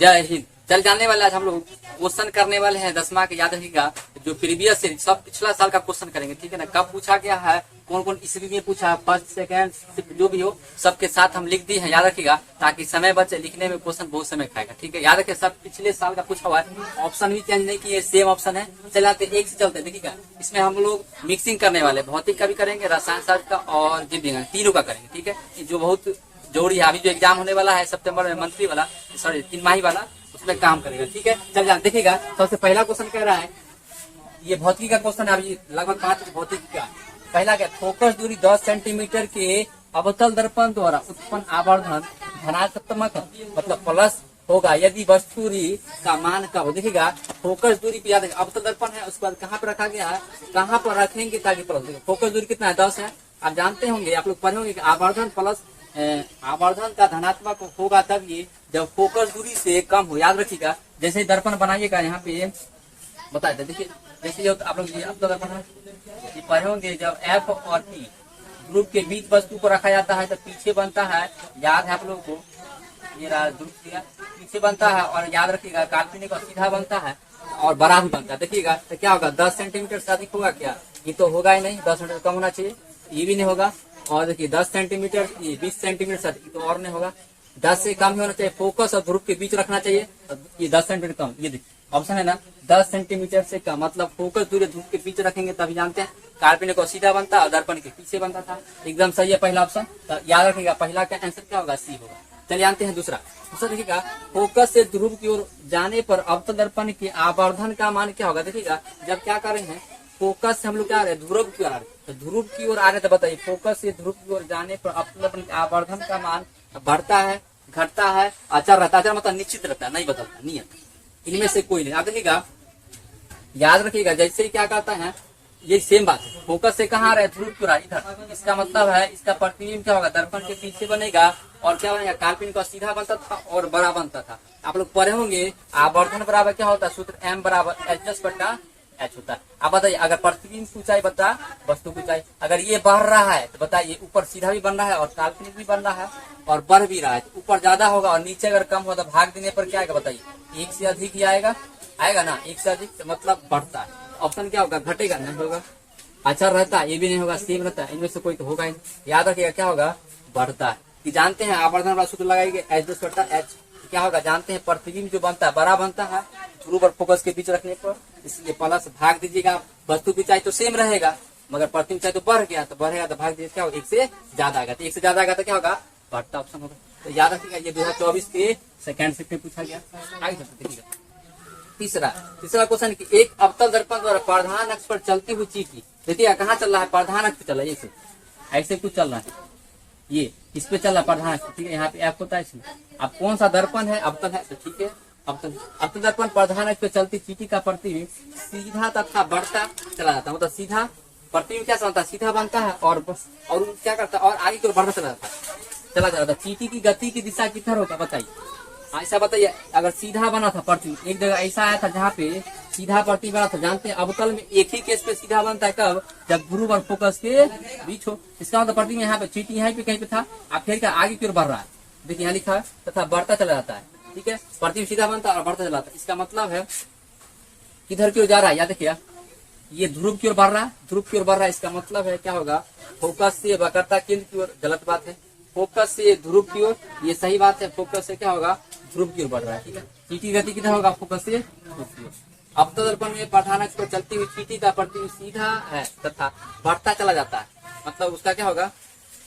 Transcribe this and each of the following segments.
जय हिंद। चल जाने वाले आज हम लोग क्वेश्चन करने वाले हैं 10वां के, याद रखिएगा। जो प्रीवियस से सब पिछला साल का क्वेश्चन करेंगे, ठीक है ना। कब पूछा गया है, कौन कौन ईस्वी में पूछा है, फर्स्ट सेकंड जो भी हो सबके साथ हम लिख दिए हैं, याद रखिएगा, ताकि समय बचे। लिखने में क्वेश्चन बहुत समय खाएगा, ठीक है। याद रखिए सब पिछले साल का पूछा हुआ है, ऑप्शन भी चेंज नहीं किए, सेम ऑप्शन है। चलाते एक से चलते, देखिएगा। इसमें हम लोग मिक्सिंग करने वाले, भौतिक का भी करेंगे, रसायन शास्त्र का और जीव विज्ञान, तीनों का करेंगे, ठीक है। जो बहुत जरूरी है, अभी जो एग्जाम होने वाला है सितंबर में, मंथली वाला, सॉरी 3 माही वाला, उसमें काम करेगा, ठीक है। चल जान देखिएगा। सबसे पहला क्वेश्चन कह रहा है, ये भौतिकी का क्वेश्चन है, अभी लगभग 5 भौतिकी का। पहला क्या, फोकस दूरी 10 सेंटीमीटर के अवतल दर्पण द्वारा उत्पन्न आवर्धन धनात्मक मतलब प्लस होगा यदि वस्तु दूरी का मान का हो। देखिएगा फोकस दूरी पे, याद है अवतल दर्पण है, उसके बाद कहाँ पर रखा गया है, कहाँ पर रखेंगे ताकि प्लस। फोकस दूरी कितना है, 10 है। आप जानते होंगे, आप लोग पढ़े होंगे कि आवर्धन प्लस आवर्धन का धनात्मक होगा तब ये जब फोकस दूरी से कम हो। याद रखिएगा, जैसे दर्पण बनाइएगा, यहाँ पे बताए थे, देखिए जैसे आप लोग अपना दर्पण है, ये पढ़े होंगे, जब एफ और पी ध्रुव के बीच वस्तु को रखा जाता है तो पीछे बनता है, याद है आप लोगों को, ये ध्रुव पीछे बनता है। और याद रखिएगा काल्पनिक और सीधा बनता है और बड़ा भी बनता है। देखिएगा तो क्या होगा, 10 सेंटीमीटर से अधिक होगा क्या, ये तो होगा ही नहीं, 10 सेंटीमीटर कम होना चाहिए, ये भी नहीं होगा। और देखिए 10 सेंटीमीटर, ये 20 सेंटीमीटर से अधिक तो और नहीं होगा, 10 से कम ही होना चाहिए। फोकस और ध्रुव के बीच रखना चाहिए, ये 10 सेंटीमीटर कम, ये देखिए ऑप्शन है ना, 10 सेंटीमीटर से कम, मतलब फोकस दूरी ध्रुव के बीच रखेंगे तभी जानते हैं काल्पनिक को सीधा बनता और दर्पण के पीछे बनता था। एकदम सही है पहला ऑप्शन, तो याद रखिएगा पहला का आंसर क्या होगा, सी होगा। चलिए जानते हैं दूसरा। दूसरा देखिएगा, फोकस से ध्रुव की ओर जाने पर अवतल दर्पण के आवर्धन का मान क्या होगा। देखिएगा जब क्या कर रहे हैं, फोकस से हम लोग क्या आ रहे हैं, ध्रुव की ओर आ रहे हैं, तो ध्रुव की ओर आ रहे हैं, तो बताइए फोकस से ध्रुव की ओर जाने पर अवतल दर्पण के आवर्धन का मान बढ़ता है, घटता है, अचर रहता है। अचर मतलब निश्चित रहता है, नहीं बदलता, नियत, इनमें से कोई नहीं। आप देखिएगा, याद रखिएगा, जैसे ही क्या कहता है, ये सेम बात है, फोकस से कहाँ रहे, ध्रुव की ओर इधर, इसका मतलब है इसका प्रतिबिंब क्या होगा, दर्पण के पीछे बनेगा और क्या बनेगा, काल्पनिक का सीधा बनता था और बड़ा बनता था। आप लोग पढ़े होंगे आवर्धन बराबर क्या होता है, सूत्र m बराबर h होता है। आप बताइए, अगर प्रतिबिंब की ऊंचाई बता वस्तु की ऊंचाई, अगर ये बढ़ रहा है तो बताइए ऊपर सीधा भी बन रहा है और काल्पनिक भी बन रहा है और बढ़ भी रहा है, ऊपर ज्यादा होगा और नीचे अगर कम होगा तो भाग देने पर क्या आएगा, बताइए 1 से अधिक ही आएगा, आएगा ना, 1 से अधिक मतलब बढ़ता है। ऑप्शन क्या होगा, घटेगा, नहीं होगा। अच्छा रहता है, ये भी नहीं होगा, सेम रहता है, इनमें से कोई तो होगा ही नहीं। याद रखिएगा क्या होगा, बढ़ता है। कि जानते हैं आवर्धन वाला सूत्र लगाएंगे H+H, क्या होगा जानते हैं, प्रतिबिंब जो बनता है बड़ा बनता है ध्रुव और फोकस के बीच रखने पर, इसलिए प्लस भाग दीजिएगा, वस्तु की ऊंचाई तो सेम रहेगा मगर प्रतिबिंब ऊंचाई तो बढ़ गया, तो बढ़ेगा तो भाग दीजिए, क्या होगा 1 से ज्यादा आएगा, तो 1 से ज्यादा आएगा तो क्या होगा, बढ़ता ऑप्शन होगा। तो याद रखिएगा, ये 2024 के सेकेंड शिफ्ट में पूछा गया। आगे चलते देखिएगा तीसरा क्वेश्चन की, एक अवतल दर्पण द्वारा प्रधान अक्ष पर चलती हुई चीटी, देखिएगा कहाँ चल रहा है, प्रधान अक्ष पे चल रहा है, ऐसे कुछ चल रहा है, ये इस पे चल रहा है प्रधान अक्ष, ठीक है। यहाँ पे एफ होता है इसमें। अब कौन सा दर्पण है, अवतल है, तो ठीक है अवतल दर्पण प्रधान अक्ष पे चलती चीटी का प्रतिबिंब सीधा तथा बढ़ता चला जाता है, मतलब सीधा प्रतिबिंब क्या बनता है, सीधा बनता है और बस, और क्या करता है, और आगे की ओर बढ़ता चला जाता है। चीटी की गति की दिशा किधर होता बताइए, ऐसा बताइए। अगर सीधा बना था प्रतिबिंब, एक जगह ऐसा आया था जहाँ पे सीधा प्रतिबिंब बना था, जानते हैं अवतल में एक ही केस पे सीधा बनता है, कब, जब ध्रुव और फोकस के बीच हो। इसका मतलब प्रतिबिंब यहाँ पे, चीटी यहाँ पे कहीं पे था, अब फिर क्या आगे की ओर बढ़ रहा है, देखिए यहाँ लिखा है, तथा बढ़ता चला जाता है, ठीक है। प्रतिबिंब सीधा बनता है और बढ़ता चला जाता है, इसका मतलब है किधर की ओर जा रहा है, याद रखिए ये ध्रुव की ओर बढ़ रहा है, ध्रुव की ओर बढ़ रहा है, इसका मतलब है क्या होगा, फोकस से वक्रता केंद्र की ओर, गलत बात है, फोकस से ध्रुव की ओर, ये सही बात है, फोकस से क्या होगा, ध्रुव की ओर बढ़ रहा है, ठीक है। चीटी गति किधर होगा, फोकस से ध्रुव की ओर। अवतल दर्पण में प्रधान अक्ष पर चलती हुई चीटी का प्रतिबिंब सीधा है तथा बढ़ता चला जाता है, मतलब उसका क्या होगा,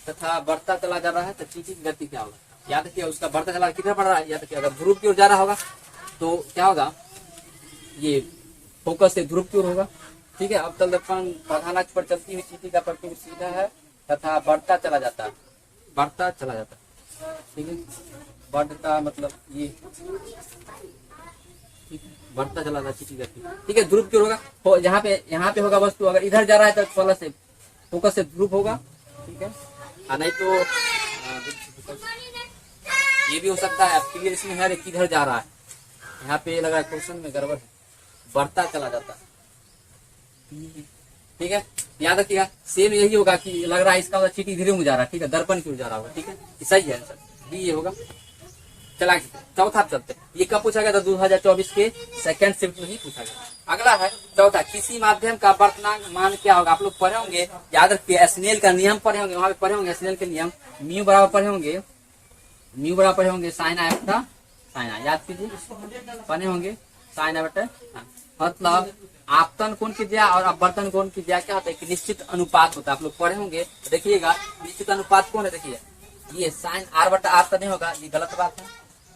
तथा बढ़ता चला जा रहा है, तो चीटी की गति क्या होगा, याद रखिए उसका बढ़ता चला किधर बढ़ रहा है, याद रखिए अगर ध्रुव की ओर जा रहा होगा तो क्या होगा, ये फोकस से ध्रुव की ओर होगा, ठीक है। अवतल दर्पण प्रधान अक्ष पर चलती हुई चीटी का प्रतिबिंब सीधा है तथा बढ़ता चला जाता है, बढ़ता चला जाता है, ठीक है। बढ़ता मतलब ये बढ़ता चला जाता चीटी गति, ठीक है, ध्रुव की ओर होगा। यहाँ पे होगा वस्तु, अगर इधर जा रहा है तो प्लस से फोकस से ध्रुव होगा, ठीक है। नहीं तो ये भी हो सकता है, क्लियर इसमें है किधर जा रहा है, यहाँ पे लगा क्वेश्चन में गड़बड़ है, बढ़ता चला जाता है, ठीक है। याद रखिएगा सेम यही होगा कि लग रहा है इसका चीटी धीरे में जा रहा है, ठीक है, दर्पण की ओर जा रहा होगा, ठीक है, सही है आंसर बी ये होगा। चला चौथा चलते, ये कब पूछा गया था? 2024 के सेकंड शिफ्ट में ही पूछा गया। अगला है चौथा, किसी माध्यम का वर्तमान मान क्या होगा? आप लोग पढ़े होंगे, याद रखिए एसनेल का नियम पढ़े होंगे, वहां पे पढ़े होंगे एसनेल के नियम, म्यू बराबर पढ़े होंगे, म्यू बराबर पढ़े होंगे साइन आई बटा साइन आई, याद कीजिए पढ़े होंगे साइन आई बटा, मतलब आपतन कोण की ज्या और अपवर्तन कोण की ज्या क्या होता है? कि निश्चित अनुपात होता है। आप लोग पढ़े होंगे, देखिएगा निश्चित अनुपात कौन है? देखिए ये साइन आर बटा आर तो नहीं होगा, ये गलत बात है,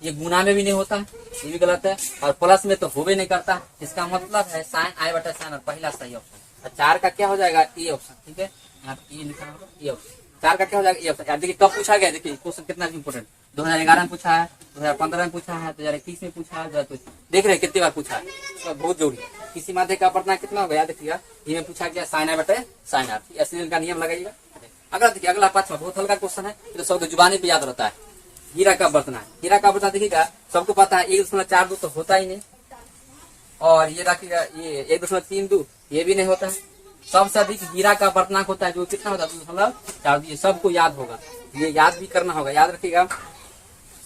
ये गुना में भी नहीं होता, ये भी गलत है, और प्लस में तो हो भी नहीं करता। इसका मतलब है साइन आई बटा साइन आर, पहला सही ऑप्शन। 4 का क्या हो जाएगा? ए ऑप्शन, ठीक है, यहाँ पे ये लिखा होगा ए ऑप्शन। 4 का क्या हो जाएगा? A option. देखिए कब पूछा गया, देखिए क्वेश्चन कितना इंपोर्टेंट, 2011 में पूछा है, 2015 में पूछा है, 2021 में पूछा है, देख रहे कितनी बार पूछा है, तो बहुत जरूरी है। किसी माध्यम का अपवर्तन कितना होगा? याद देखिएगा, ये में पूछा गया साइन आई बटे साइन आर, एसनेल का नियम लगाइएगा। अगला देखिए, अगला 5वां बहुत हल्का क्वेश्चन है, तो सबको जुबानी पे याद रहता है। हीरा का बर्तना है, हीरा का बर्तना देखिएगा सबको पता है 1.42 तो होता ही नहीं, और ये रखिएगा ये 1.32 ये भी नहीं होता है। सबसे अधिक हीरा का बर्तनांक होता है जो कितना होता है? 2.4। ये सबको याद होगा, ये याद भी करना होगा, याद रखिएगा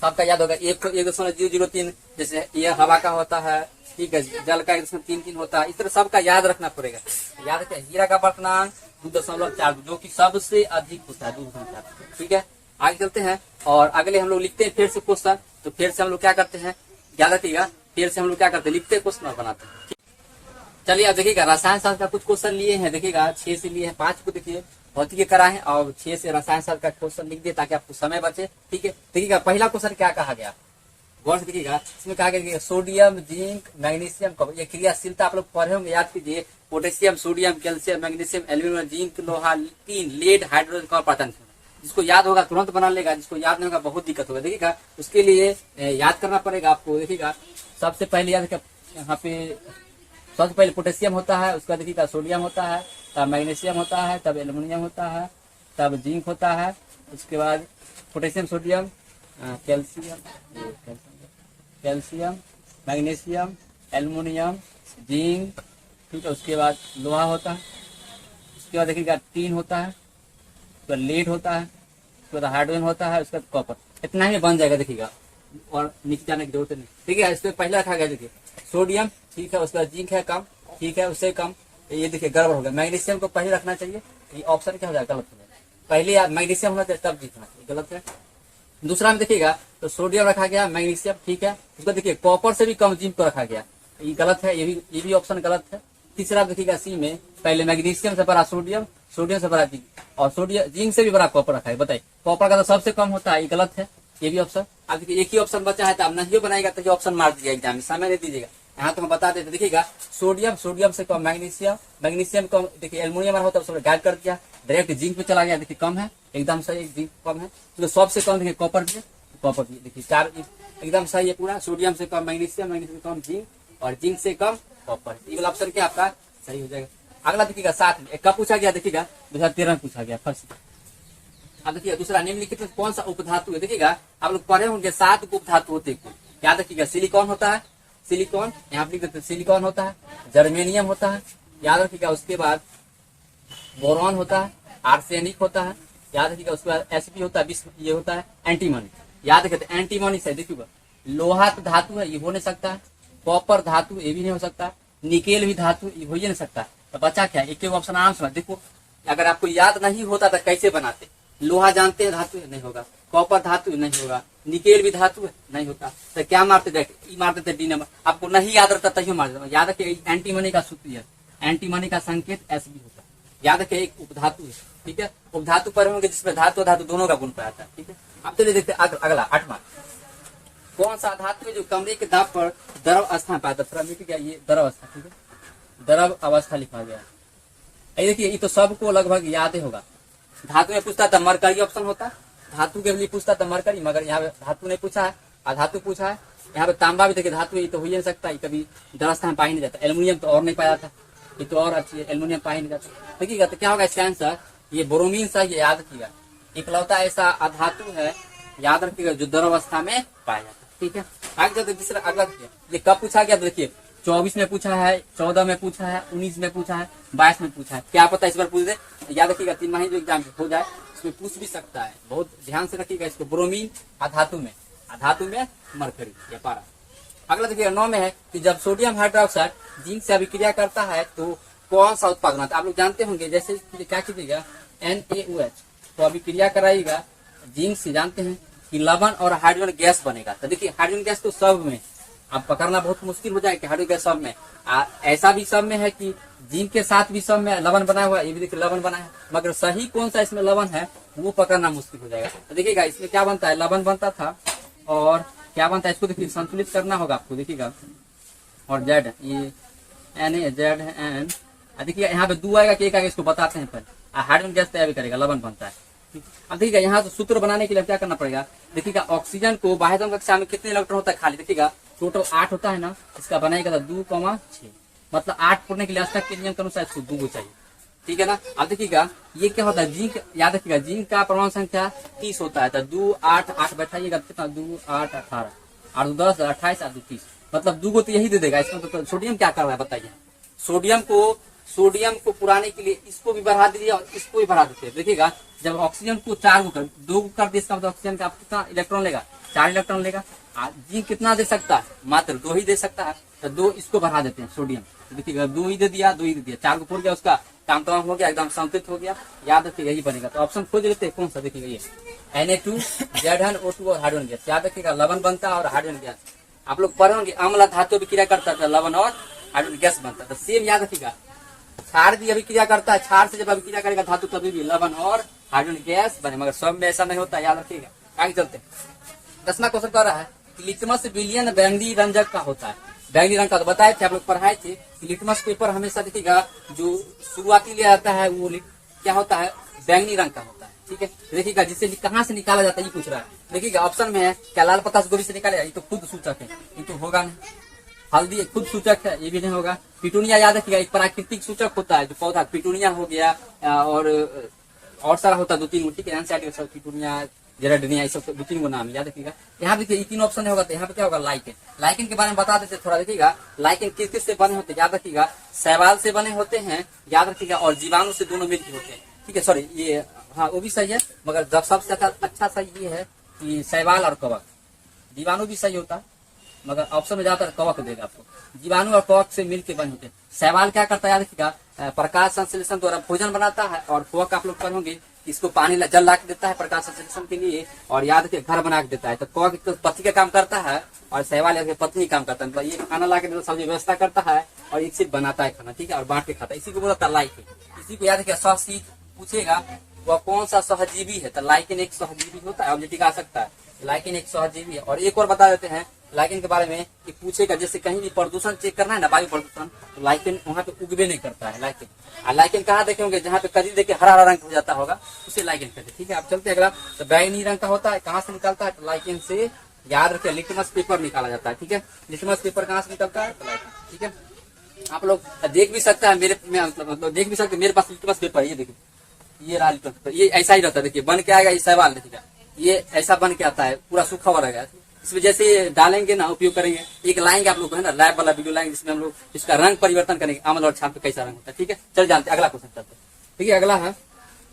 सबका याद होगा। 1.003 जैसे ये हवा का होता है, ठीक है, जल का 1.33 होता है, इस तरह सबका याद रखना पड़ेगा। याद रखिए हीरा का बर्तनांक 2.4 जो कि सबसे अधिक होता है 2.4, ठीक है। आगे चलते हैं और अगले हम लोग लिखते हैं फिर से क्वेश्चन, तो फिर से हम लोग क्या करते हैं? याद रखिएगा, फिर से हम लोग क्या करते हैं? लिखते हैं क्वेश्चन और बनाते हैं। चलिए अब देखिएगा रसायन शास्त्र का कुछ क्वेश्चन लिए हैं, देखिएगा 6 से लिए हैं, 5 को देखिए भौतिकी करा है और 6 से रसायन शास्त्र का क्वेश्चन लिख दिए ताकि आपको समय बचे, ठीक है। देखिएगा पहला क्वेश्चन क्या कहा गया, गौर से देखिएगा, इसमें कहा गया सोडियम जिंक मैग्नीशियम, ये क्रियाशीलता आप लोग पढ़े होंगे, याद कीजिए potassium sodium calcium magnesium aluminium zinc लोहा तीन लेड हाइड्रोजन कॉपर। जिसको याद होगा तुरंत बना लेगा, जिसको याद नहीं होगा बहुत दिक्कत होगा। देखिएगा उसके लिए याद करना पड़ेगा आपको। देखिएगा सबसे पहले याद यहाँ पे सबसे पहले पोटेशियम होता है, उसका देखिएगा सोडियम होता है, तब मैग्नीशियम होता है, तब एल्युमिनियम होता है, तब जिंक होता है, उसके बाद potassium sodium calcium magnesium aluminium zinc, ठीक है। उसके बाद लोहा होता है, उसके बाद देखिएगा टीन होता है, उसके बाद लेड होता है, उसके बाद हाइड्रोजन होता है, उसके बाद कॉपर। इतना ही बन जाएगा देखिएगा, और नीचे जाने की जरूरत नहीं, ठीक है। इसमें पहले रखा गया देखिए सोडियम, ठीक है, उसके बाद जिंक है कम, ठीक है, उससे कम, ये देखिए गड़बड़ हो गया। मैग्नीशियम को पहले रखना चाहिए, ये ऑप्शन क्या हो जाएगा? गलत हो जाएगा। पहले मैग्नीशियम होना चाहिए तब जीतना चाहिए, गलत है। दूसरा में देखिएगा तो सोडियम रखा गया, मैग्नीशियम, ठीक है, उसको देखिए कॉपर से भी कम जिंक को रखा गया, ये गलत है, ये भी ऑप्शन गलत है। तीसरा देखिएगा सी में पहले मैग्नीशियम से बड़ा सोडियम, सोडियम से बड़ा जिंक, और सोडियम जिंक से भी बड़ा कॉपर रखा है। बताइए कॉपर का तो सबसे कम होता है, ये गलत है, ये भी ऑप्शन। अब देखिए एक ही ऑप्शन बचा है, तो अब नहीं बनाएगा तो ये ऑप्शन मार दीजिएगा एग्जाम में, समय नहीं दीजिएगा। यहाँ तो हम बता देते, देखिएगा सोडियम, सोडियम से कम मैग्नीशियम, मैग्नीशियम कम, देखिए एल्युमिनियम होता है, गाइड कर दिया, डायरेक्ट जिंक पे चला गया, देखिए कम है, एकदम सही, जिंक कम है। तो सबसे कम देखिए कॉपर भी, कॉपर भी देखिए 4 एकदम सही है पूरा। सोडियम से कम मैग्नीशियम, मैग्नीशियम से कम जिंक, और जिंक से कम कॉपर, ये वाला ऑप्शन क्या आपका सही हो जाएगा। अगला देखिएगा 7 में कब पूछा गया? देखिएगा 2013 में पूछा गया फर्स्ट। अब देखिए दूसरा निम्नलिखित में कौन सा उपधातु है? देखिएगा आप लोग पढ़े होंगे 7 उपधातु होते हैं, याद रखिएगा सिलिकॉन होता है, सिलिकॉन यहाँ लिख देते, सिलिकॉन होता है, जर्मेनियम होता है, याद रखिएगा। उसके बाद बोरॉन होता है, आर्सेनिक होता है, याद रखिएगा। उसके बाद एसपी होता है, ये होता है एंटीमनी, याद रखिए एंटीमनी से। देखिएगा लोहा तो धातु है, ये हो नहीं सकता है, कॉपर धातु ये भी नहीं हो सकता, निकेल भी धातु ये हो ही नहीं सकता। तो बचा क्या? एक ऑप्शन आराम से देखो, अगर आपको याद नहीं होता तो कैसे बनाते? लोहा जानते हैं धातु नहीं होगा, कॉपर धातु नहीं होगा, निकेल भी धातु नहीं होता, तो क्या मारते थे? मारते थे डी नंबर। आपको नहीं याद रहता तभी मार देता। याद रखिए एंटीमनी का सूत्र है, एंटीमनी का संकेत एस भी होता है, याद रखिए एक उपधातु है, ठीक है। उपधातु पर होंगे जिसमें धातु धातु दोनों का गुण पाया था, ठीक है। अब चलिए देखते अगला 8वां, कौन सा धातु है जो कमरे के दाब पर द्रव अवस्था पाया था? मिट गया, ये द्रव अवस्था, ठीक है, द्रव अवस्था लिखा गया है। देखिए ये तो सबको लगभग याद ही होगा। धातु में पूछता था मरकरी ऑप्शन होता, धातु के लिए पूछता था मरकरी, मगर यहाँ पे धातु नहीं पूछा है, अधातु पूछा है। यहाँ पे तांबा भी देखिए धातु ये तो हो ही नहीं सकता, ये कभी द्रवस्था में पाया नहीं जाता। एल्युमिनियम तो और नहीं पाया था, ये तो और अच्छी है, एल्युमिनियम पाया नहीं जाता। देखिएगा तो क्या होगा इसका आंसर? ये ब्रोमीन सही है, याद रखिएगा। इकलौता ऐसा अधातु है, याद रखिएगा, जो द्रवस्था में पाया जाता है, ठीक है। आगे जाते दूसरा अगला देखिए, ये कब पूछा गया? देखिए 24 में पूछा है, 14 में पूछा है, 19 में पूछा है, 22 में पूछा है। क्या पता इस बार पूछ दे, याद रखिएगा 3 महीने जो एग्जाम हो जाए उसमें पूछ भी सकता है, बहुत ध्यान से रखिएगा इसको। ब्रोमीन अधातु में, धातु में मरकरी या पारा। अगला देखिएगा 9 में है कि जब सोडियम हाइड्रोक्साइड जिंक से अभिक्रिया करता है तो कौन सा उत्पाद बनता है। आप लोग जानते होंगे, जैसे क्या कीजिएगा NaOH तो अभिक्रिया कराइएगा जिंक से, जानते हैं कि लवण और हाइड्रोजन गैस बनेगा। तो देखिए हाइड्रोजन गैस तो सब में अब पकड़ना बहुत मुश्किल हो जाएगा कि हाइड्रोजन गैस सब में, ऐसा भी सब में है कि जिंक के साथ भी सब में लवण बना हुआ है, ये भी देखिए लवण बना है, मगर सही कौन सा इसमें लवण है वो पकड़ना मुश्किल हो जाएगा। तो देखिएगा इसमें क्या बनता है, लवण बनता था और क्या बनता है, इसको देखिए संतुलित करना होगा आपको, देखिएगा और जेड ये NaZN, देखिए यहाँ पे 2 आएगा कि 1 आएगा, इसको बताते हैं पहले। हाइड्रोजन गैस तैयार करेगा, लवण बनता है। अब देखिएगा यहाँ से सूत्र बनाने के लिए क्या करना पड़ेगा, देखिएगा ऑक्सीजन को बाह्यतम कक्षा में कितने इलेक्ट्रॉन होता है खाली, देखिएगा टोटल 8 होता है ना, इसका बनाएगा 2,6, मतलब 8 फोड़ने के लिए अष्टक के नियम के अनुसार इसको 2 चाहिए, ठीक है ना। अब देखिएगा ये क्या होता है, जिंक याद रखिएगा जिंक का परमाणु संख्या 30 होता है, तो 2 8 8 बैठाइएगा कितना, 2 8 18 8 10 28 8 30, मतलब 2 को तो यही दे देगा। इसमें तो सोडियम क्या कर रहा है बताइए, सोडियम को पुराने के लिए इसको भी बढ़ा दीजिए और इसको भी बढ़ा देते हैं। देखिएगा जब ऑक्सीजन को 4 को कर 2 को कर दे, इसका मतलब ऑक्सीजन का कितना इलेक्ट्रॉन लेगा, 4 इलेक्ट्रॉन लेगा। जिंक कितना दे सकता है, मात्र 2 ही दे सकता है, तो 2 इसको बढ़ा देते हैं सोडियम। तो देखिएगा 2 ही दे दिया, 2 ही दे दिया, 4 को फोड़ गया, उसका काम तमाम हो गया, एकदम संतुलित हो गया। याद रखिएगा यही बनेगा। तो ऑप्शन खोज लेते हैं कौन सा, देखिएगा ये Na2ZnO2 और हाइड्रोजन गैस। याद रखिएगा लवण बनता है और हाइड्रोजन गैस, आप लोग पढ़े होंगे अम्ल धातु अभिक्रिया करता था, लवण और हाइड्रोजन गैस बनता था। सेम याद रखिएगा क्षार भी अभिक्रिया करता है, क्षार से जब अभिक्रिया करेगा धातु तभी भी लवण और हाइड्रोजन गैस बने, मगर सब में ऐसा नहीं होता, याद रखिएगा। आगे चलते हैं, 10वां क्वेश्चन कर रहा है कि लिटमस विलयन बैंगनी रंजक का होता है। बैंगनी रंग का तो बताए थे, आप लोग पढ़ाए थे कि लिटमस पेपर हमेशा देखिएगा जो शुरुआती लिया जाता है वो क्या होता है, बैंगनी रंग का होता है, ठीक है। देखिएगा जिससे कहाँ से निकाला जाता है ये पूछ रहा है। देखिएगा ऑप्शन में है क्या लाल पतास गोभी से निकालेगा, ये तो खुद सूचक है, ये तो होगा नहीं। हल्दी खुद सूचक है, ये भी नहीं होगा। पिटूनिया याद रखिएगा एक प्राकृतिक सूचक होता है, जो पौधा पिटूनिया हो गया और सारा होता है 2-3 गो, ठीक है। एनसीईआरटी पिटूनिया जेराडिनिया ये सब 2-3 गो नाम याद रखिएगा। यहाँ देखिए 3 ऑप्शन होगा, तो यहाँ पे क्या होगा, लाइकेन के बारे में बता देते थोड़ा। देखिएगा लाइकेन किस किस से बने होते हैं, याद रखिएगा शैवाल से बने होते हैं, याद रखिएगा, और जीवाणु से दोनों मिलकर होते हैं, ठीक है। सॉरी ये हाँ वो भी सही है, मगर जब सबसे अच्छा सही ये है कि शैवाल और कवक। जीवाणु भी सही होता है, मगर ऑप्शन में ज्यादातर कवक देगा आपको। जीवाणु और कवक से मिलकर बने होते हैं। शैवाल क्या करता है, याद रखिएगा प्रकाश संश्लेषण द्वारा भोजन बनाता है, और कवक आप लोग पढ़ोगे इसको पानी जल ला के देता है प्रकाश संश्लेषण के लिए, और याद रखिए घर बना के देता है। तो कवक तो पति का काम करता है और शैवाल पत्नी काम करता है, मतलब ये खाना ला के देता, सब्जी व्यवस्था करता है और एक सिर्फ बनाता है खाना, ठीक है, और बांट के खाता है। इसी को बोलता है लाइकेन। इसी को याद रखिए सहजीवी पूछेगा वह कौन सा सहजीवी है, तो लाइकेन एक सहजीवी होता है, ऑब्जेक्टिव आ सकता है, लाइकेन एक सहजीवी है। और एक और बता देते हैं लाइकेन के बारे में कि पूछेगा, जैसे कहीं भी प्रदूषण चेक करना है ना, वायु प्रदूषण, तो लाइकेन वहाँ पे उगवे नहीं करता है लाइकेन। और लाइकेन कहाँ देखे होंगे, जहाँ पे करीब देखे हरा हरा रंग हो जाता होगा, उसे लाइकेन कहते हैं, ठीक है। आप चलते अगला, तो बैंगनी रंग का होता है, कहाँ से निकलता है, तो लाइकेन से। याद रखिए लिटमस पेपर निकाला जाता है, ठीक है। लिटमस पेपर कहाँ से निकलता है, तो लाइकेन, ठीक है। आप लोग देख भी सकता है मेरे मतलब देख भी सकते, मेरे पास लिटमस पेपर है, ये देखिए, ये रहा लिटमस पेपर, ये ऐसा ही रहता है, देखिए बन के आएगा, ये शैवाल देखिएगा, ये ऐसा बन के आता है, पूरा सूखा हुआ रहेगा। इसमें जैसे डालेंगे ना, उपयोग करेंगे, एक लाएंगे आप लोग है ना, लैब वाला वीडियो लाएंगे जिसमें हम लोग इसका रंग परिवर्तन करेंगे, अम्ल और क्षार पे कैसा रंग होता है, ठीक है। चल जानते अगला क्वेश्चन चलते हैं, ठीक है। अगला है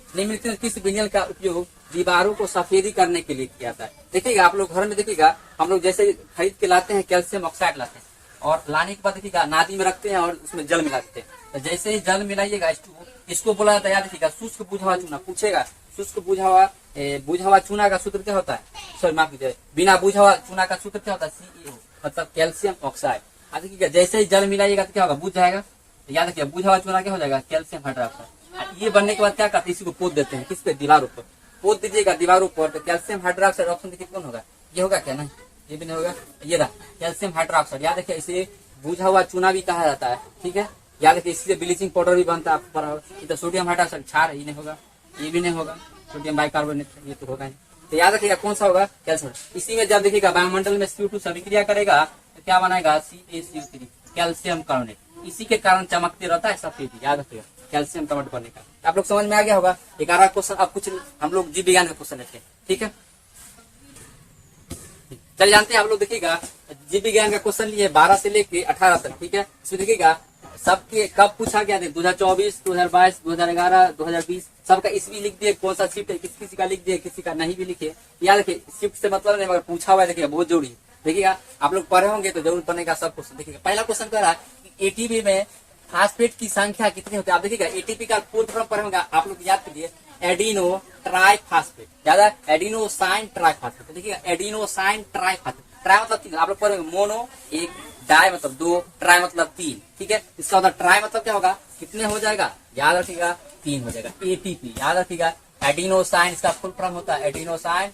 निम्नलिखित किस विलयन का उपयोग दीवारों को सफेदी करने के लिए किया जाता है। देखिएगा आप लोग घर में देखिएगा, हम लोग जैसे खरीद के लाते हैं कैल्शियम ऑक्साइड लाते हैं, और लाने के बाद देखिएगा नादी में रखते हैं और उसमें जल मिला देते हैं। तो जैसे ही जल मिलाइएगा इसको बोला जाता है, याद रखिएगा शुष्क बुझा हुआ चूना। पूछेगा शुष्क बुझा हुआ चूना का सूत्र क्या होता है, सॉरी माफ कीजिए, बिना बुझा हुआ चूना का सूत्र क्या होता है, CaO, मतलब कैल्शियम ऑक्साइड। अब देखिएगा जैसे ही जल मिलाइएगा तो क्या होगा, बुझ जाएगा। तो याद रखिए बुझा हुआ चूना क्या हो जाएगा, कैल्शियम हाइड्रोक्साइड। ये बनने के बाद क्या करते हैं, इसी को पोत देते हैं, किस पे, दीवारों पर पोत दीजिएगा, दीवारों पर। तो कैल्शियम हाइड्रोक्साइड ऑप्शन देखिए कौन होगा, ये होगा क्या, नहीं ये भी नहीं होगा, ये रहा कैल्शियम हाइड्रोक्साइड। याद रखिए इसे बुझा हुआ चूना भी कहा जाता है, ठीक है। याद रखिए इससे ब्लीचिंग पाउडर भी बनता है, आपको पता होगा। ये तो सोडियम हाइड्रोक्साइड क्षार है, ये नहीं होगा, ये भी नहीं होगा, सोडियम बाइकार्बोनेट, ये तो होगा नहीं। तो याद रखिएगा कौन सा होगा, कैल्शियम। इसी में जब देखिएगा वायुमंडल में CO2 से अभिक्रिया करेगा तो क्या बनाएगा, CaCO3, कैल्शियम कार्बोनेट। इसी के कारण चमकते रहता है सफेद, याद रखिएगा कैल्शियम कार्बोनेट बनने का। आप लोग समझ में आ गया होगा। 11 क्वेश्चन, अब कुछ हम लोग जीव विज्ञान का क्वेश्चन लेते हैं, ठीक है। चलिए जानते हैं आप लोग, देखिएगा जीव विज्ञान का क्वेश्चन लिए 12 से लेके 18 तक, ठीक है। इसमें देखिएगा सबके कब पूछा गया था, 2024, 2022, 2011, 2020, सबका ईस्वी लिख दिए, कौन सा शिफ्ट है, किसी का लिख दिए, किसी का नहीं भी लिखे। याद रखिए शिफ्ट से मतलब नहीं, मगर पूछा हुआ है, देखिएगा बहुत जरूरी। देखिएगा आप लोग पढ़े होंगे तो जरूर बनेगा सब क्वेश्चन। देखिएगा पहला क्वेश्चन कह रहा है कि एटीपी में फास्फेट की संख्या कितनी होती है। आप देखिएगा एटीपी का फुल फॉर्म पढ़े होंगे आप लोग, याद कीजिए एडिनो ट्राइफॉस्फेट, याद है एडिनोसाइन ट्राइफॉस्फेट। देखिएगा एडिनोसाइन ट्राइफॉस्फेट, ट्राई मतलब तीन, आप लोग पढ़ेंगे मोनो एक, डाई मतलब दो, ट्राई मतलब तीन, ठीक है। इसका मतलब ट्राई मतलब क्या होगा, कितने हो जाएगा, याद रखिएगा 3 हो जाएगा। एटीपी याद रखिएगा, एडिनोसाइन इसका फुल फॉर्म होता है एडिनोसाइन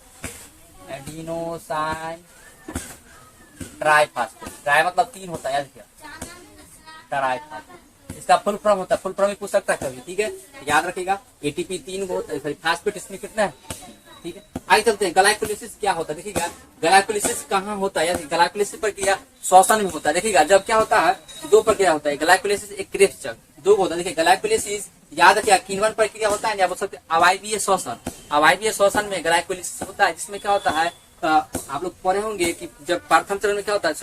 ट्राइफॉस्फेट, ट्राई मतलब 3 होता है, याद रखिएगा ट्राइफॉस्फेट इसका फुल फॉर्म होता है, फुल फॉर्म भी पूछ सकता है कभी, ठीक है। याद रखिएगा एटीपी 3 को, फास्फेट इसमें कितना है, ठीक है। आगे चलते हैं, ग्लाइकोलिसिस क्या होता है। देखिएगा ग्लाइकोलिसिस कहाँ होता है, ग्लाइकोलिसिस प्रक्रिया श्वसन में होता है। देखिएगा जब क्या होता है, 2 प्रक्रिया होता है, ग्लाइकोलिसिस एक क्रेब्स चक्र, 2 होता है। देखिए ग्लाइकोलिसिस याद रखिएगा किन्वन प्रक्रिया होता है, या बोल सकते हैं अवायवीय श्वसन। अवायवीय श्वसन में ग्लाइकोलिसिस होता है, जिसमें क्या होता है, आप लोग पढ़े होंगे कि जब प्रथम चरण में क्या होता है,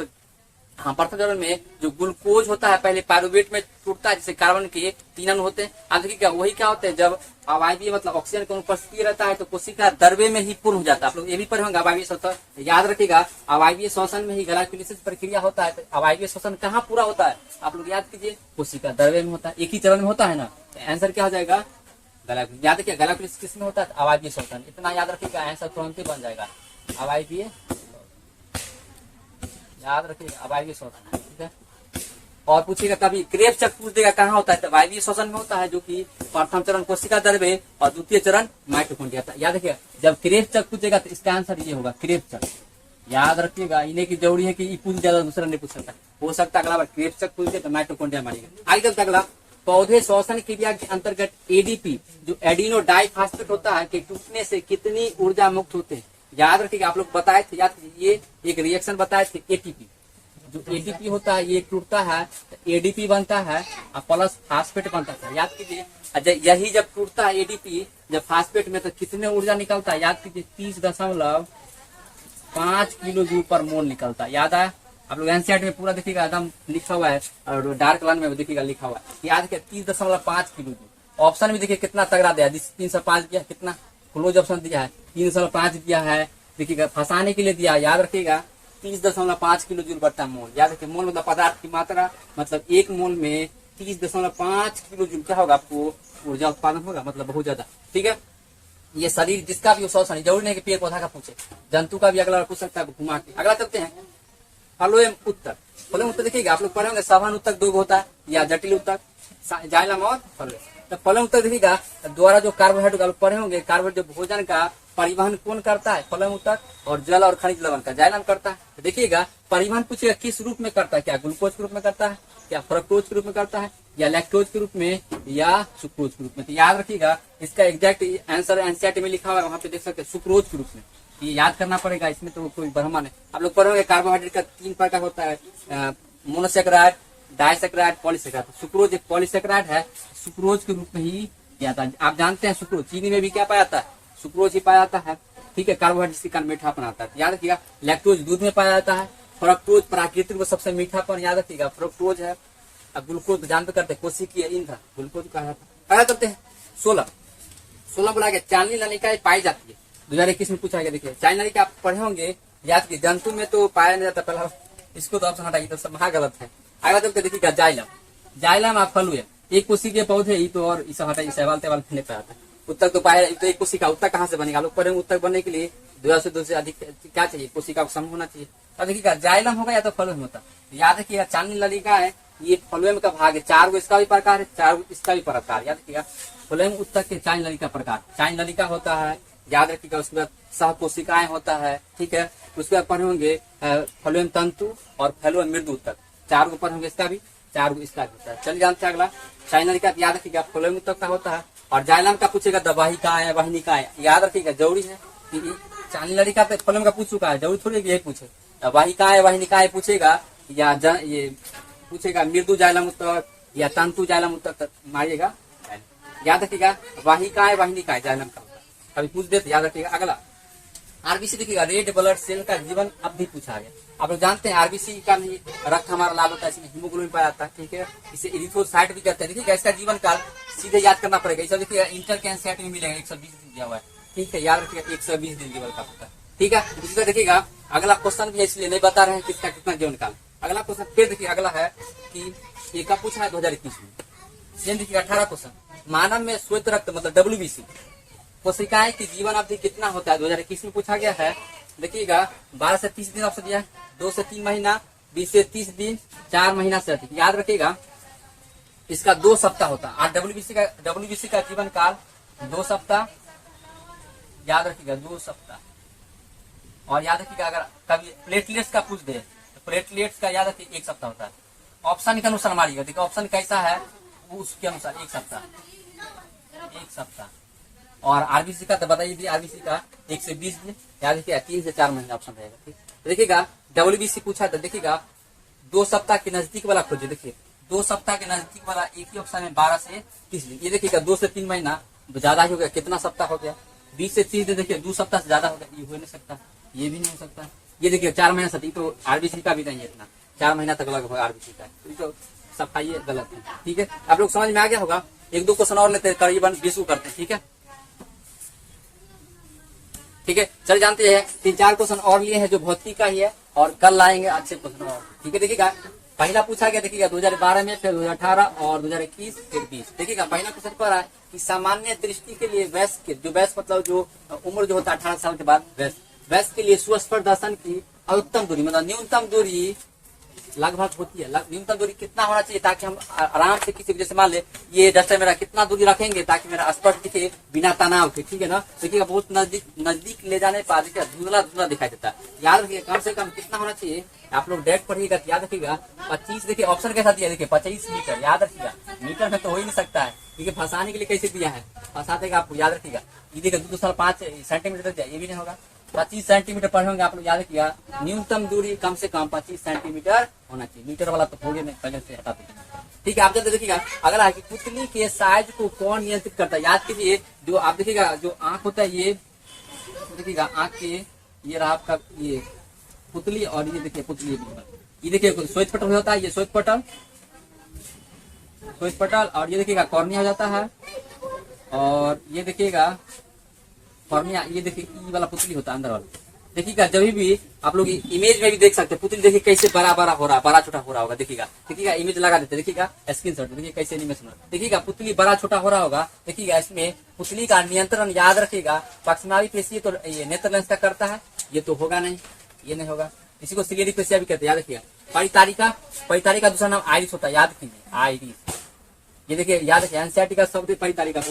हाँ प्रथम चरण में जो ग्लूकोज होता है पहले पायरुवेट में टूटता है, जिससे कार्बन के 3 अणु होते हैं। आप देखिए वही क्या होते हैं, जब अवायवीय मतलब ऑक्सीजन का उपस्थिति रहता है तो कोशिका द्रव्य में ही पूर्ण हो जाता है। आप लोग ये भी पढ़े होंगे अवायवीय श्वसन, याद रखिएगा अवायवीय श्वसन में ही ग्लाइकोलिसिस प्रक्रिया होता है। तो अवायवीय श्वसन कहाँ पूरा होता है, आप लोग याद कीजिए कोशिका द्रव्य में होता है, एक ही चरण में होता है ना। तो आंसर क्या हो जाएगा, ग्लाइकोलिसिस। याद रखिए ग्लाइकोलिसिस किसमें होता है, अवायवीय श्वसन, इतना याद रखिएगा, आंसर तुरंत ही बन जाएगा अवायवीय, याद रखिएगा अवायवीय श्वसन, ठीक है। और पूछिएगा कभी क्रेब्स चक्र पूछ देगा कहाँ होता है, तो अवायवीय श्वसन में होता है, जो कि प्रथम चरण कोशिका द्रव्य और द्वितीय चरण माइटोकॉन्ड्रिया। याद रखिएगा जब क्रेब्स चक्र पूछेगा तो इसका आंसर ये होगा क्रेब्स चक्र, याद रखिएगा। इन्हें की जरूरी है कि ये पूछ ज्यादा दूसरा नहीं पूछ सकता, हो सकता अगला बार क्रेब्स चक्र पूछ दे तो माइटोकॉन्ड्रिया मारेगा। आगे चलता अगला, पौधे श्वसन क्रिया के अंतर्गत एडीपी जो एडिनो डाइफॉस्फेट होता है के टूटने से कितनी ऊर्जा मुक्त होते हैं। याद रखिएगा आप लोग बताए थे, याद ये एक रिएक्शन बताए थे एटीपी, जो एडीपी होता है ये टूटता है तो एडीपी बनता है और प्लस फास्फेट बनता है। याद कीजिए यही जब टूटता है एडीपी जब फास्फेट में तो कितने ऊर्जा निकलता है, याद कीजिए 30.5 किलो जूल पर मोल निकलता है। याद है आप लोग एनसीईआरटी में पूरा देखिएगा एकदम लिखा हुआ है, और डार्क लाइन में देखिएगा लिखा हुआ है, याद है 30.5 किलो जूल। ऑप्शन भी देखिए कितना तगड़ा दिया, 305 दिया, कितना क्लोज ऑप्शन दिया है, 305 दिया है, देखिएगा फंसाने के लिए दिया। याद रखिएगा 30.5 किलो जूल बटा मोल। याद रखिए मोल मतलब पदार्थ की मात्रा, मतलब एक मोल में 30.5 किलो जूल क्या होगा, आपको ऊर्जा उत्पादन होगा, मतलब बहुत ज्यादा, ठीक है। ये शरीर जिसका भी श्वसन, जरूरी नहीं कि पेड़ पौधा का पूछे, जंतु का भी अगला पूछ सकता है घुमा के। अगला चलते हैं फलोएम उत्तक। फलोएम उत्तक देखिएगा आप लोग पढ़े होंगे, सघन उत्तक 2 होता है, या जटिल उत्तक, जाइलम और फलोएम। तो फलोएम उत्तक देखिएगा द्वारा जो कार्बोहाइड्रेट आप लोग पढ़े होंगे, कार्बोहाइड्रेट जो भोजन का परिवहन कौन करता है, फलोएम उत्तक, और जल और खनिज लवण का जाइलम करता है। तो देखिएगा परिवहन पूछेगा किस रूप में करता है, क्या ग्लूकोज के रूप में करता है, क्या फ्रक्टोज के रूप में करता है, या लैक्टोज के रूप में, या सुक्रोज के रूप में। तो याद रखिएगा इसका एग्जैक्ट आंसर एनसीईआरटी में लिखा हुआ है, वहां पे देख सकते हैं सुक्रोज के रूप में, ये याद करना पड़ेगा, इसमें तो कोई भ्रम नहीं। आप लोग पढ़ोगे कार्बोहाइड्रेट का 3 प्रकार होता है, मोनोसेक्राइड, डाइसेक्राइड, पॉलीसेक्राइड। सुक्रोज एक पॉलीसेक्राइड है, सुक्रोज के रूप में ही जाता है। आप जानते हैं सुक्रोज चीनी में भी क्या पाया जाता है, सुक्रोज ही पाया जाता है, ठीक है। कार्बोहाइड्रेट के कारण मीठापन आता है, याद रखिएगा। लैक्टोज दूध में पाया जाता है, फ्रक्टोज प्राकृतिक में सबसे मीठापन, याद रखिएगा फ्रक्टोज है। अब ग्लूकोज जानते करते कोशिकीय ईंधन ग्लूकोज कहा जाता है। करते हैं 16 बोला गया चांदनी नलिका पाई जाती है, 2021 में पूछा गया। देखिए चांदनी नलिका आप पढ़े होंगे, याद की जंतु में तो पाया नहीं जाता, पहला इसको तो ऑप्शन हटाइए, तो सब गलत है। आगे चलते देखिएगा जाइलम आप फलुए एक कोशिकीय पौधे, ये तो और इस हटाइए, सवाल तेवाल नहीं पाया था। उत्तक तो पाया, तो एक कोशिका उत्तक कहाँ से बनेगा, लोग पढ़ेंगे उत्तक बनने के लिए 2 से अधिक क्या चाहिए, कोशिका का समूह होना चाहिए। अब देखिएगा जाइलम होगा या तो फलुएम होता। याद रखिएगा चांदनी नलिका है ये फलुएम का भाग है, 4 गो इसका भी प्रकार है, 4 इसका भी प्रकार। याद रखिएगा फलुएम उत्तक के चांदनी नलिका प्रकार, चांदनी नलिका होता है, याद रखिएगा। उसके बाद सह कोशिकाएं होता है, ठीक है। उसके बाद पढ़े होंगे फलुएम तंतु और फलुएम मृदु उत्तक, 4 गो पढ़े होंगे, इसका भी 4 गो इसका भी होता है। चलिए जानते हैं अगला चांदनी नलिका, याद रखिएगा फलुएम उत्तक का होता है। और जाइलम का पूछेगा दवाहिकाएं वाहिनिकाएं, याद रखिएगा जरूरी है कि चांदनी नलिका तो फलुएम का पूछ चुका है, जरूरी थोड़ी यही पूछे। वाहिकाएं वाहिनिकाएं पूछेगा, या ये पूछेगा मृदु जाइलम उत्तक या तंतु जाइलम उत्तक, मारिएगा। याद रखिएगा वाहिकाएं वाहिनिकाएं जाइलम का होता है, कभी पूछ देते, याद रखिएगा। अगला आरबीसी देखिएगा रेड ब्लड सेल का जीवन अवधि पूछा गया। आप लोग जानते हैं आरबीसी का भी रक्त हमारा लाल होता है, इसमें हीमोग्लोबिन पाया जाता है, ठीक है। इसे इरिथ्रोसाइट भी कहते हैं। देखिए इसका जीवन काल सीधे याद करना पड़ेगा। इसे देखिए इंटर के एनसीईआरटी में मिलेगा, 120 दिन दिया हुआ है, ठीक है, याद रखिएगा 120 दिन जीवन काल होता है, ठीक है। इसी तरह देखिएगा अगला क्वेश्चन भी है, इसलिए नहीं बता रहे हैं किसका कितना जीवन काल। अगला क्वेश्चन फिर देखिए, अगला है कि ये कब पूछा है, 2021 में। सेम देखिएगा 18 क्वेश्चन, मानव में श्वेत रक्त मतलब WBC कोशिकाएं की जीवन अवधि कितना होता है, 2021 में पूछा गया है। देखिएगा 12 से 30 दिन ऑप्शन दिया है, 2 से 3 महीना, 20 से 30 दिन, 4 महीना से अधिक। याद रखिएगा इसका 2 सप्ताह होता है। WBC का जीवन काल 2 सप्ताह, याद रखिएगा 2 सप्ताह। और याद रखिएगा अगर कभी प्लेटलेट्स का पूछ दे तो प्लेटलेट्स का याद रखिए 1 सप्ताह होता है। ऑप्शन के अनुसार मारिएगा, देखिए ऑप्शन कैसा है उसके अनुसार 1 सप्ताह, 1 सप्ताह। और आरबीसी का तो बताइए, आरबीसी का 1 से 20 दिन, याद रखिएगा 3 से 4 महीने ऑप्शन रहेगा, ठीक। देखिएगा WBC पूछा था, देखिएगा 2 सप्ताह के नजदीक वाला खोजिए। देखिए 2 सप्ताह के नजदीक वाला एक ही ऑप्शन है, 12 से 30 दिन। ये देखिएगा 2 से 3 महीना ज्यादा ही हो गया, कितना सप्ताह हो गया, 20 से 30 दिन। देखिए 2 सप्ताह से ज्यादा हो गया, ये हो नहीं सकता, ये भी नहीं हो सकता। ये देखिए 4 महीना से, तो आरबीसी का भी नहीं है इतना, 4 महीना तक लगभग आरबीसी का, तो सफाई गलत है, ठीक है। आप लोग समझ में आ गया होगा। 1-2 क्वेश्चन और लेते हैं, करीबन 20 करते हैं, ठीक है, ठीक है। चल जानते हैं 3-4 क्वेश्चन और लिए हैं जो भौतिकी का ही है, और कल लाएंगे अच्छे क्वेश्चन और, ठीक है। देखिएगा पहला पूछा गया, देखिएगा 2012 में, फिर 2018 और 2021 फिर 20। देखिएगा पहला क्वेश्चन पर है कि सामान्य दृष्टि के लिए वयस्क, जो वयस्क मतलब जो उम्र जो होता है 18 साल के बाद, वयस्क के लिए सुस्पष्ट दर्शन की अधिकतम दूरी मतलब न्यूनतम दूरी लगभग होती है। न्यूनतम दूरी कितना होना चाहिए ताकि हम आराम से किसी जैसे मान ले ये डस्टर मेरा कितना दूरी रखेंगे ताकि मेरा स्पष्ट दिखे बिना तनाव के, ठीक है ना। देखिएगा बहुत नजदीक ले जाने पर देखिए धुंधला धुंधला दिखाई देता है। याद रखिए कम से कम कितना होना चाहिए, आप लोग डायरेक्ट पढ़िएगा, याद रखिएगा 25। देखिए ऑप्शन कैसा दिया, देखिए 25 मीटर, याद रखिएगा मीटर में तो हो ही नहीं सकता है, देखिए फंसाने के लिए कैसे दिया है, फंसा देगा आपको, याद रखिएगा। ये देखिए 2.5 सेंटीमीटर तक ये भी नहीं होगा, 25 सेंटीमीटर पढ़े होंगे आप लोग, याद रखिएगा न्यूनतम दूरी कम से कम 25 सेंटीमीटर होना चाहिए। मीटर वाला तो हो गया नहीं, पहले से हटा दीजिए, ठीक है। आप जल्दी देखिएगा अगला है कि पुतली के साइज को कौन नियंत्रित करता है। याद कीजिए जो आप देखिएगा जो आंख होता है, ये देखिएगा आंख के ये रहा आपका ये पुतली, और ये देखिए पुतली, ये देखिए श्वेत पटल होता है, ये श्वेत पटल, और ये देखिएगा कॉर्निया हो जाता है, और ये देखिएगा कॉर्निया, ये देखिए ई वाला पुतली होता है अंदर वाला। देखिएगा जब भी आप लोग इमेज में भी देख सकते हैं पुतली, देखिए कैसे बड़ा बड़ा हो रहा है, बड़ा छोटा हो रहा होगा। देखिएगा इमेज लगा देते, देखिएगा स्क्रीनशॉट, देखिए कैसे एनिमेशन, देखिएगा पुतली बड़ा छोटा हो रहा होगा। देखिएगा इसमें पुतली का नियंत्रण याद रखिएगा पक्षमावी पेशी तो ये नेत्र लेंस का करता है, ये तो होगा नहीं, ये नहीं होगा। इसी को सिलेरी पेशिया भी कहते हैं, याद रखिएगा। परितारिका दूसरा नाम आइरिस होता है, याद कीजिए आइरिस। ये देखिए याद रखिए एनसीईआरटी का शब्द परितारिका,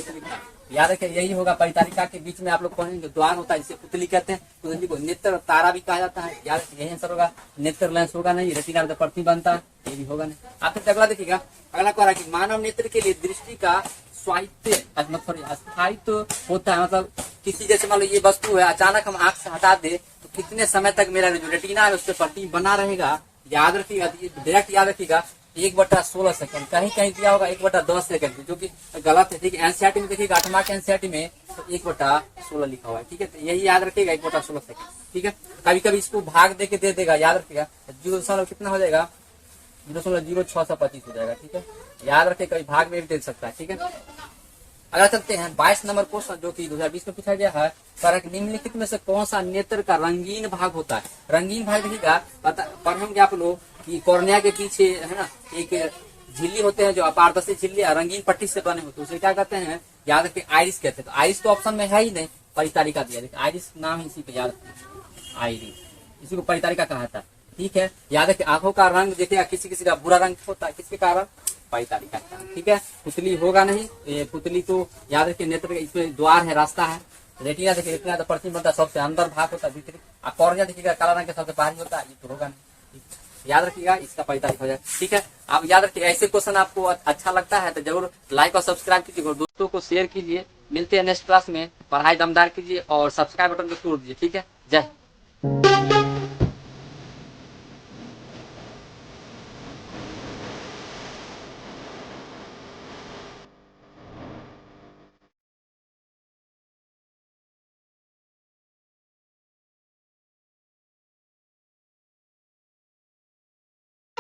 याद रखिए यही होगा। परितारिका के बीच में आप लोग पढ़ेंगे द्वार होता है, जिसे पुतली कहते हैं। पुतली को नेत्र तारा भी कहा जाता है, याद रखिए यही आंसर होगा। नेत्र लेंस होगा नहीं, रेटिना में प्रति बनता है, ये भी होगा नहीं। आप फिर अगला देखिएगा, अगला कह रहा है कि मानव नेत्र के लिए दृष्टि का स्थायित्व होता है, मतलब किसी जैसे मान लो ये वस्तु है, अचानक हम आंख से हटा दे तो कितने समय तक मेरा जो रेटिना है उस पर प्रति बना रहेगा। याद रखिएगा, डायरेक्ट याद रखिएगा 1/16 सेकंड, कहीं कहीं दिया होगा 1/10 सेकंड, जो कि गलत है, ठीक है। एनसीईआरटी में देखिएगा 8वां के एनसीईआरटी में तो 1/16 लिखा हुआ है, ठीक है। तो यही याद रखिएगा 1/16 सेकंड, ठीक है। कभी कभी इसको भाग दे के दे देगा, याद रखिएगा 0 कितना हो जाएगा, 0.0625 हो जाएगा, ठीक है। याद रखिए कभी भाग में भी दे सकता है, ठीक है। अगर चलते हैं 22 नंबर क्वेश्चन जो कि 2020 में पूछा गया है, निम्नलिखित में से कौन सा नेत्र का रंगीन भाग होता है। रंगीन भाग देखिएगा पढ़ेंगे आप लोग कि कॉर्निया के पीछे है ना एक झिल्ली होते हैं जो अपारदर्शी झिल्ली रंगीन पट्टी से बने होते हैं, उसे क्या कहते हैं, याद रखिए आइरिस कहते हैं। तो आइरिस तो ऑप्शन में है ही नहीं, परितारिका दिया, देखिए आइरिस नाम ही इसी पे, याद रखिए आइरिस, इसी को परितारिका कहा था, ठीक है। याद रखिए आंखों का रंग देखिएगा किसी किसी का बुरा रंग होता है, किसके कारण, परितारिका, ठीक है। पुतली होगा नहीं, ये पुतली तो याद रखिए नेत्र इसमें द्वार है, रास्ता है। रेटिना देखिए, रेटिना तो पश्चिम बनता है, सबसे अंदर भाग होता है भीतरी, और कॉर्निया देखिएगा काला रंग के सबसे बाहरी होता है, ये तो होगा नहीं, याद रखिएगा इसका परितारिका हो जाए, ठीक है। आप याद रखिएगा ऐसे क्वेश्चन आपको अच्छा लगता है तो जरूर लाइक और सब्सक्राइब कीजिए और दोस्तों को शेयर कीजिए। मिलते हैं नेक्स्ट क्लास में, पढ़ाई दमदार कीजिए और सब्सक्राइब बटन को तोड़ दीजिए, ठीक है। जय